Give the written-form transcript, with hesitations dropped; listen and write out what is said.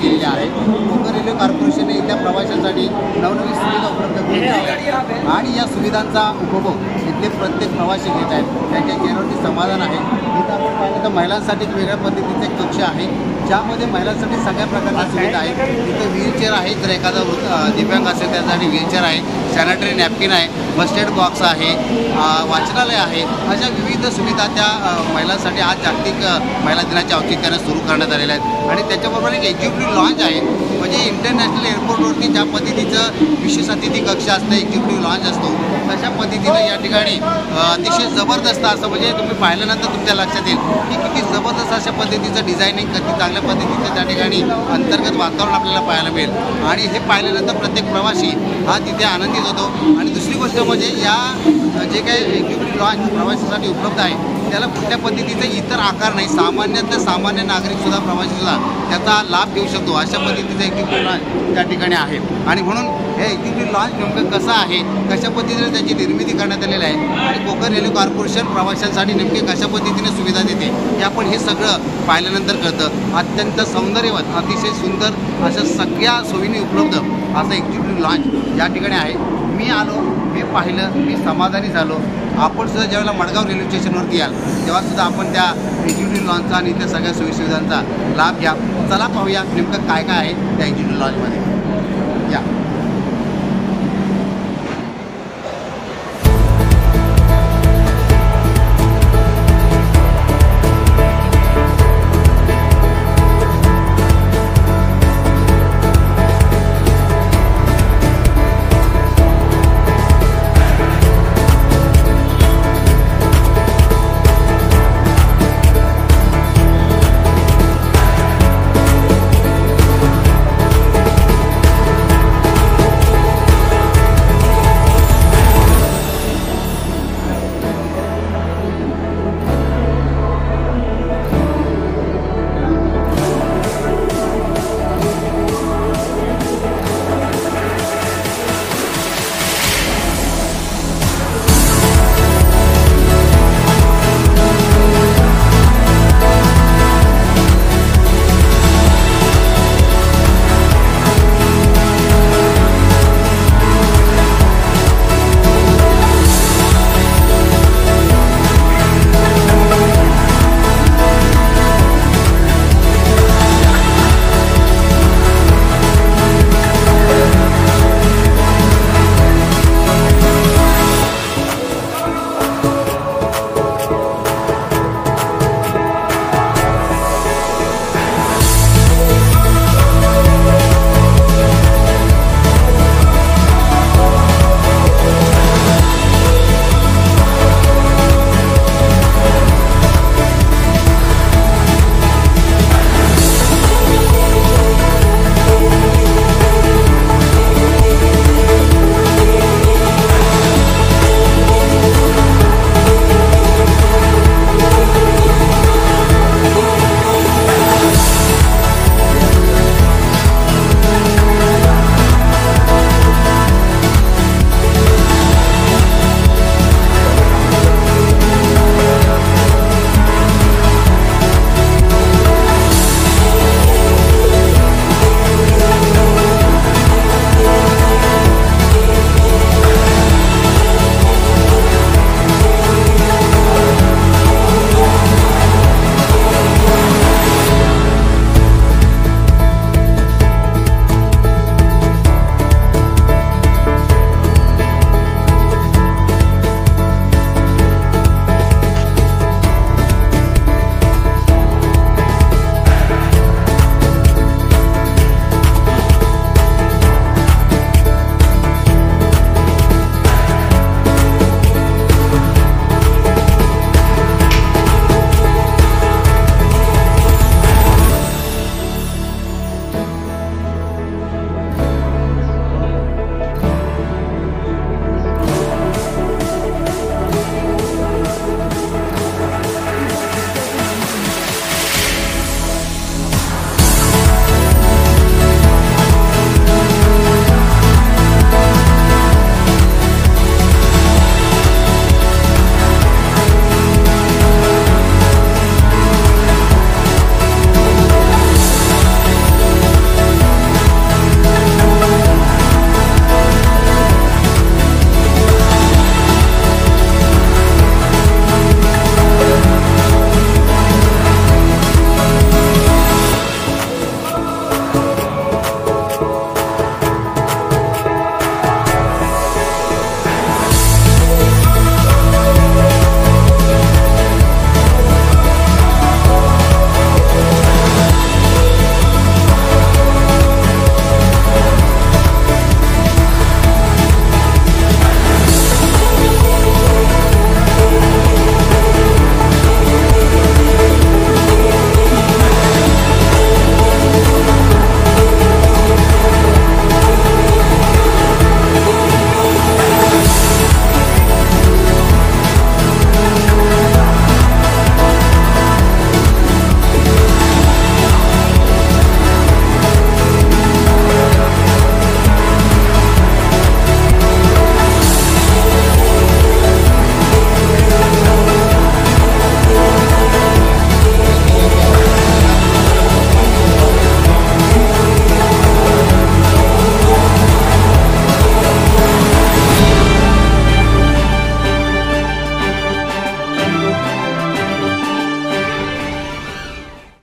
केलेली आहे। कोकण रेल्वे कॉर्पोरेशनने इथल्या प्रवाशांसाठी नवनवीन सुविधा उपलब्ध करून दिल्या आहेत आणि या सुविधांचा उपभोग इथले प्रत्येक प्रवासी घेत आहेत। त्यांच्या चेहऱ्यावरती समाधान आहे। इथं आपण पाहिलं तर महिलांसाठी एक वेगळ्या पद्धतीचा एक कक्ष आहे ज्यामध्ये महिलांसाठी सगळ्या प्रकारच्या सुविधा आहेत। इथं व्हीलचेअर आहे, जर एखादा दिव्यांग असेल त्यासाठी व्हीलचेअर आहे, सॅनिटरी नॅपकिन आहे, फर्स्ट एड बॉक्स आहे, वाचनालय आहे। अशा विविध सुविधा त्या महिलांसाठी आज जागतिक महिला दिनाच्या औचित्याने सुरू करण्यात आलेल्या आहेत। आणि त्याच्याबरोबर एक एक्झिक्युटिव्ह लॉन्च आहे, म्हणजे इंटरनॅशनल एअरपोर्टवरती ज्या पद्धतीचं विशेष अतिथी कक्ष असतं, एक्झिक्युटिव्ह लॉन्च असतो, तशा पद्धतीनं या ठिकाणी अतिशय जबरदस्त असं, म्हणजे तुम्ही पाहिल्यानंतर तुमच्या लक्षात येईल की किती जबरदस्त अशा पद्धतीचं डिझायनिंग, किती चांगल्या पद्धतीचं त्या ठिकाणी अंतर्गत वातावरण आपल्याला पाहायला मिळेल। आणि हे पाहिल्यानंतर प्रत्येक प्रवासी हा तिथे आनंदित होतो। आणि दुसरी गोष्ट म्हणजे या जे काही एक्झिक्युटिव्ह लॉन्च प्रवाशांसाठी उपलब्ध आहे त्याला कुठल्या पद्धतीचे इतर आकार नाही, सामान्यातलं सामान्य नागरिकसुद्धा प्रवासीसुद्धा त्याचा लाभ घेऊ शकतो, अशा पद्धतीचं एक्झिक्युटिव्ह लॉन्च त्या ठिकाणी आहे। आणि म्हणून हे एक्झिक्युटिव्ह लॉन्च नेमकं कसं आहे, कशा पद्धतीने त्याची निर्मिती करण्यात आलेली आहे आणि कोकण रेल्वे कॉर्पोरेशन प्रवाशांसाठी नेमके कशा पद्धतीने सुविधा देते हे आपण हे सगळं पाहिल्यानंतर कळतं। अत्यंत सौंदर्यवत, अतिशय सुंदर अशा सगळ्या सोयीने उपलब्ध असं एक्झिक्युटिव्ह लॉन्च या ठिकाणी आहे। मी आलो, मी पाहिलं, मी समाधानी झालो। आपण सुद्धा ज्यावेळेला मडगाव रेल्वे स्टेशनवरती याल तेव्हासुद्धा आपण त्या एक्झिक्युटिव्ह लॉन्चचा आणि त्या सगळ्या सोयीसुविधांचा लाभ घ्या। चला पाहूया नेमकं काय काय आहे त्या एक्झिक्युटिव्ह लॉन्चमध्ये। या